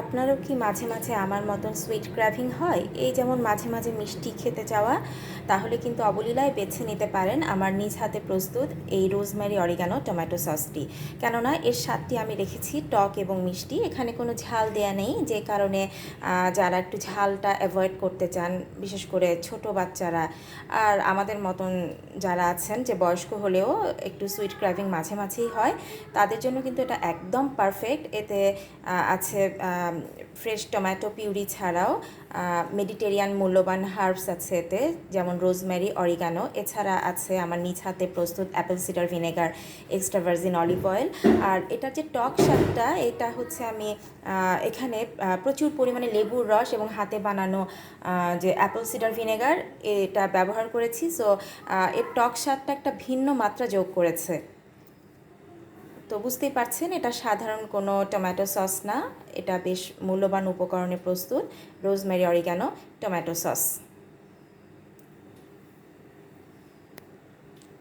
আপনারও কি মাঝে মাঝে আমার মতন সুইট ক্র্যাভিং হয়? এই যেমন মাঝে মাঝে মিষ্টি খেতে চাওয়া, তাহলে কিন্তু অবলীলায় বেছে নিতে পারেন আমার নিজ হাতে প্রস্তুত এই রোজমেরি অরিগানো টমেটো সসটি। কেননা এর স্বাদটি আমি রেখেছি টক এবং মিষ্টি, এখানে কোনো ঝাল দেয়া নেই, যে কারণে যারা একটু ঝালটা অ্যাভয়েড করতে চান, বিশেষ করে ছোট বাচ্চারা আর আমাদের মতন যারা আছেন যে বয়স্ক হলেও একটু সুইট ক্র্যাভিং মাঝে মাঝেই হয়, তাদের জন্য কিন্তু এটা একদম পারফেক্ট। এতে আছে ফ্রেশ টমেটো পিউরি ছাড়াও মেডিটেরিয়ান মূল্যবান হার্বস আছে এতে, যেমন রোজমেরি অরিগানো। এছাড়া আছে আমার নিজ হাতে প্রস্তুত apple cider vinegar, extra virgin olive oil. আর এটার যে টক স্বাদটা, এটা হচ্ছে আমি এখানে প্রচুর পরিমাণে লেবুর রস এবং হাতে বানানো যে অ্যাপেল সিডার ভিনেগার এটা ব্যবহার করেছি। সো এর টক স্বাদটা একটা ভিন্ন মাত্রা যোগ করেছে। তো বুঝতেই পারছেন, এটা সাধারণ কোনো টমেটো সস না, এটা বেশ মূল্যবান উপকরণে প্রস্তুত রোজমেরি অরিগানো টমেটো সস।